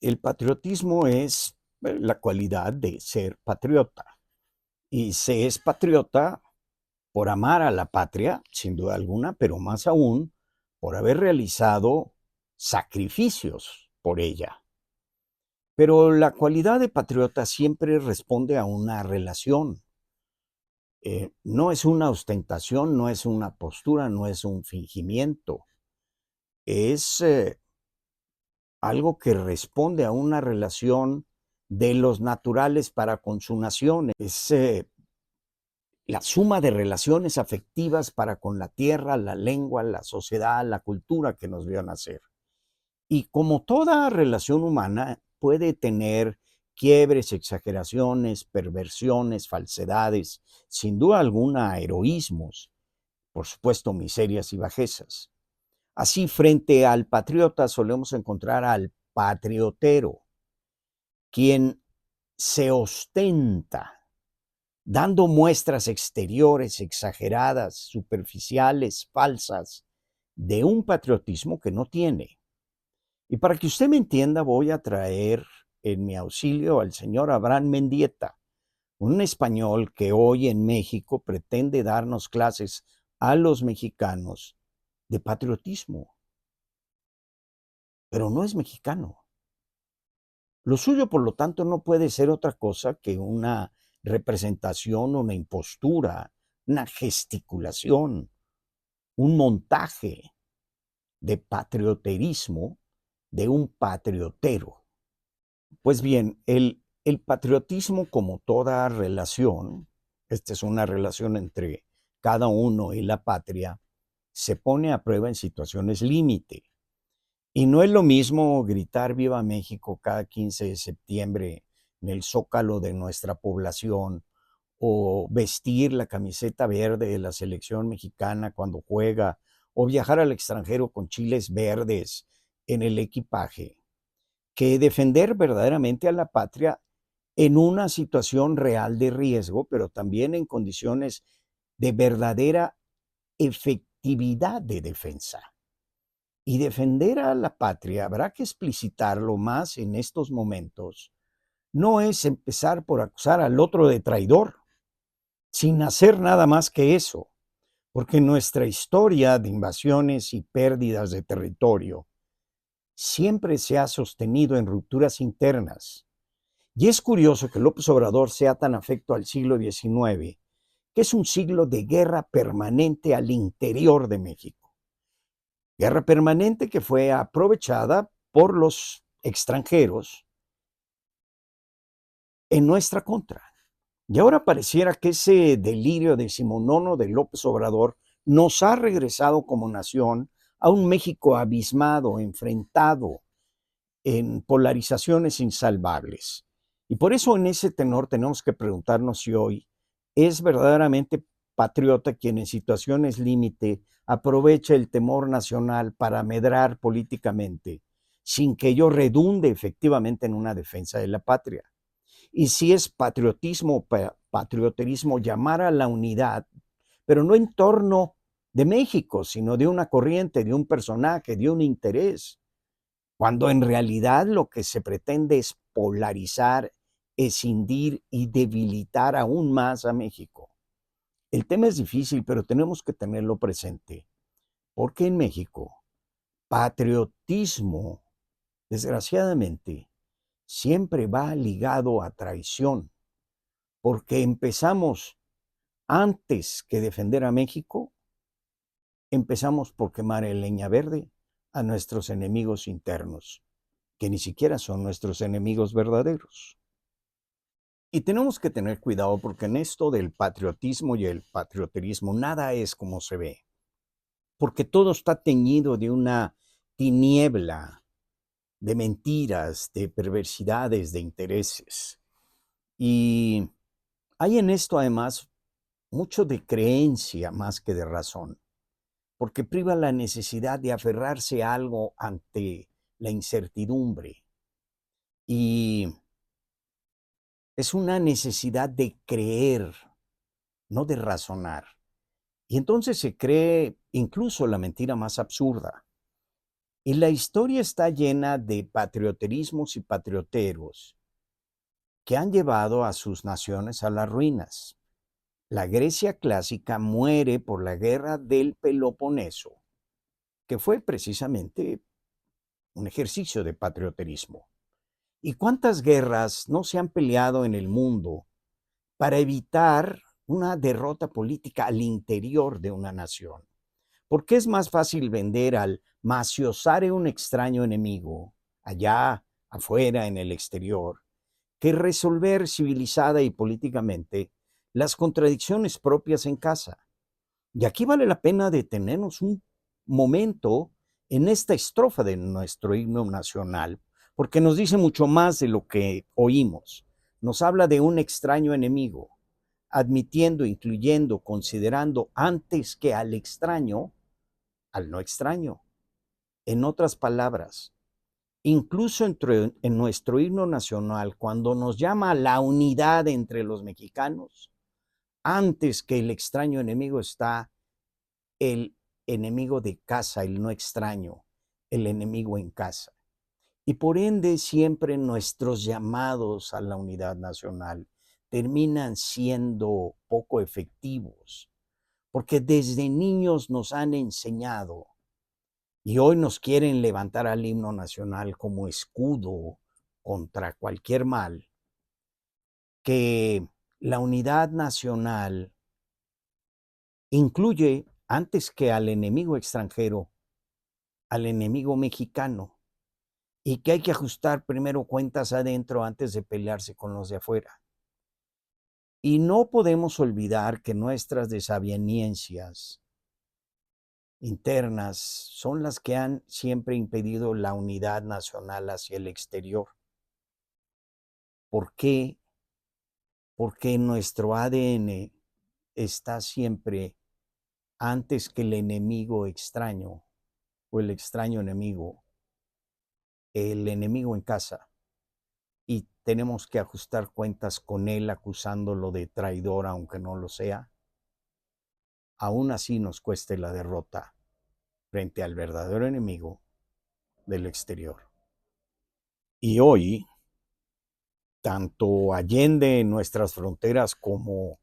El patriotismo es la cualidad de ser patriota. Y se es patriota por amar a la patria, sin duda alguna, pero más aún por haber realizado sacrificios por ella. Pero la cualidad de patriota siempre responde a una relación. No es una ostentación, no es una postura, no es un fingimiento. Es algo que responde a una relación de los naturales para con su nación. Es la suma de relaciones afectivas para con la tierra, la lengua, la sociedad, la cultura que nos vio nacer. Y como toda relación humana puede tener quiebres, exageraciones, perversiones, falsedades, sin duda alguna heroísmos, por supuesto miserias y bajezas. Así, frente al patriota solemos encontrar al patriotero, quien se ostenta, dando muestras exteriores exageradas, superficiales, falsas, de un patriotismo que no tiene. Y para que usted me entienda, voy a traer en mi auxilio al señor Abraham Mendieta, un español que hoy en México pretende darnos clases a los mexicanos de patriotismo, pero no es mexicano. Lo suyo, por lo tanto, no puede ser otra cosa que una representación, una impostura, una gesticulación, un montaje de patrioterismo de un patriotero. Pues bien, el patriotismo, como toda relación, esta es una relación entre cada uno y la patria, se pone a prueba en situaciones límite. Y no es lo mismo gritar Viva México cada 15 de septiembre en el zócalo de nuestra población o vestir la camiseta verde de la selección mexicana cuando juega o viajar al extranjero con chiles verdes en el equipaje, que defender verdaderamente a la patria en una situación real de riesgo, pero también en condiciones de verdadera efectividad de defensa. Y defender a la patria, habrá que explicitarlo más en estos momentos, no es empezar por acusar al otro de traidor, sin hacer nada más que eso, porque nuestra historia de invasiones y pérdidas de territorio siempre se ha sostenido en rupturas internas. Y es curioso que López Obrador sea tan afecto al siglo XIX, que es un siglo de guerra permanente al interior de México. Guerra permanente que fue aprovechada por los extranjeros en nuestra contra. Y ahora pareciera que ese delirio decimonónico de López Obrador nos ha regresado como nación a un México abismado, enfrentado en polarizaciones insalvables. Y por eso en ese tenor tenemos que preguntarnos si hoy es verdaderamente patriota quien en situaciones límite aprovecha el temor nacional para medrar políticamente, sin que ello redunde efectivamente en una defensa de la patria. Y si es patriotismo, patrioterismo, llamar a la unidad, pero no en torno de México, sino de una corriente, de un personaje, de un interés, cuando en realidad lo que se pretende es polarizar, escindir y debilitar aún más a México. El tema es difícil, pero tenemos que tenerlo presente, porque en México, patriotismo, desgraciadamente, siempre va ligado a traición, porque empezamos antes que defender a México, empezamos por quemar en leña verde a nuestros enemigos internos, que ni siquiera son nuestros enemigos verdaderos. Y tenemos que tener cuidado porque en esto del patriotismo y el patrioterismo nada es como se ve, porque todo está teñido de una tiniebla de mentiras, de perversidades, de intereses. Y hay en esto además mucho de creencia más que de razón, porque priva la necesidad de aferrarse a algo ante la incertidumbre. Y es una necesidad de creer, no de razonar. Y entonces se cree incluso la mentira más absurda. Y la historia está llena de patrioterismos y patrioteros que han llevado a sus naciones a las ruinas. La Grecia clásica muere por la guerra del Peloponeso, que fue precisamente un ejercicio de patrioterismo. ¿Y cuántas guerras no se han peleado en el mundo para evitar una derrota política al interior de una nación? ¿Por qué es más fácil vender al maciosare un extraño enemigo allá afuera en el exterior que resolver civilizada y políticamente las contradicciones propias en casa? Y aquí vale la pena detenernos un momento en esta estrofa de nuestro himno nacional, porque nos dice mucho más de lo que oímos. Nos habla de un extraño enemigo, admitiendo, incluyendo, considerando antes que al extraño, al no extraño. En otras palabras, incluso en nuestro himno nacional, cuando nos llama a la unidad entre los mexicanos, antes que el extraño enemigo está el enemigo de casa, el no extraño, el enemigo en casa. Y por ende, siempre nuestros llamados a la unidad nacional terminan siendo poco efectivos, porque desde niños nos han enseñado y hoy nos quieren levantar al himno nacional como escudo contra cualquier mal, que la unidad nacional incluye, antes que al enemigo extranjero, al enemigo mexicano, y que hay que ajustar primero cuentas adentro antes de pelearse con los de afuera. Y no podemos olvidar que nuestras desavenencias internas son las que han siempre impedido la unidad nacional hacia el exterior. ¿Por qué? Porque nuestro ADN está siempre antes que el enemigo extraño o el extraño enemigo, el enemigo en casa. Y tenemos que ajustar cuentas con él acusándolo de traidor, aunque no lo sea. Aún así nos cueste la derrota frente al verdadero enemigo del exterior. Y hoy, tanto allende nuestras fronteras como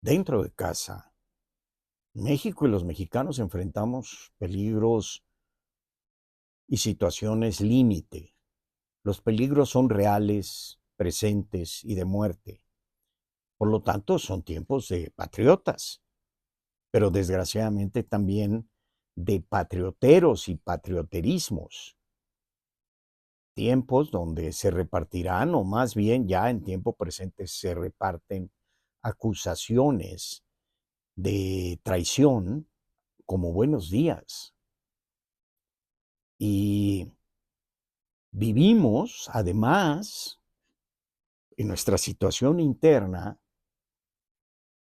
dentro de casa, México y los mexicanos enfrentamos peligros y situaciones límite. Los peligros son reales, presentes y de muerte. Por lo tanto, son tiempos de patriotas, pero desgraciadamente también de patrioteros y patrioterismos. Tiempos donde se repartirán, o más bien ya en tiempo presente se reparten acusaciones de traición como buenos días. Y vivimos, además, en nuestra situación interna,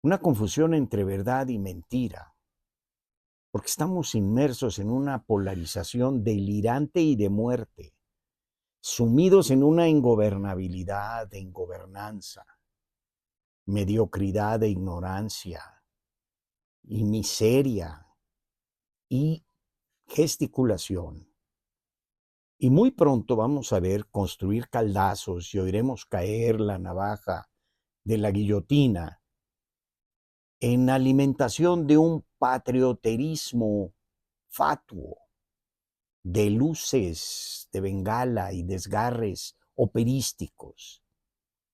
una confusión entre verdad y mentira, porque estamos inmersos en una polarización delirante y de muerte, sumidos en una ingobernabilidad de ingobernanza, mediocridad e ignorancia, y miseria, y gesticulación. Y muy pronto vamos a ver construir caldazos y oiremos caer la navaja de la guillotina en alimentación de un patrioterismo fatuo, de luces de bengala y desgarres operísticos.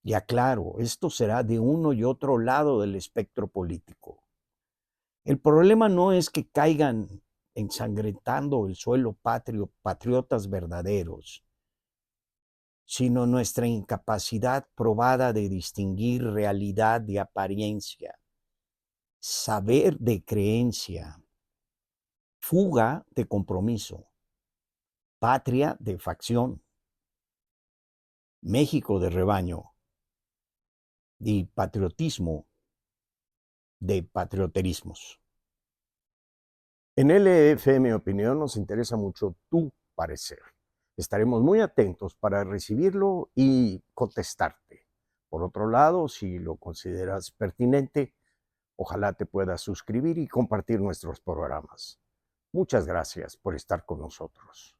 Y aclaro, esto será de uno y otro lado del espectro político. El problema no es que caigan ensangrentando el suelo patrio patriotas verdaderos, sino nuestra incapacidad probada de distinguir realidad de apariencia, saber de creencia, fuga de compromiso, patria de facción, México de rebaño y patriotismo de patrioterismos. En LFM Opinión nos interesa mucho tu parecer. Estaremos muy atentos para recibirlo y contestarte. Por otro lado, si lo consideras pertinente, ojalá te puedas suscribir y compartir nuestros programas. Muchas gracias por estar con nosotros.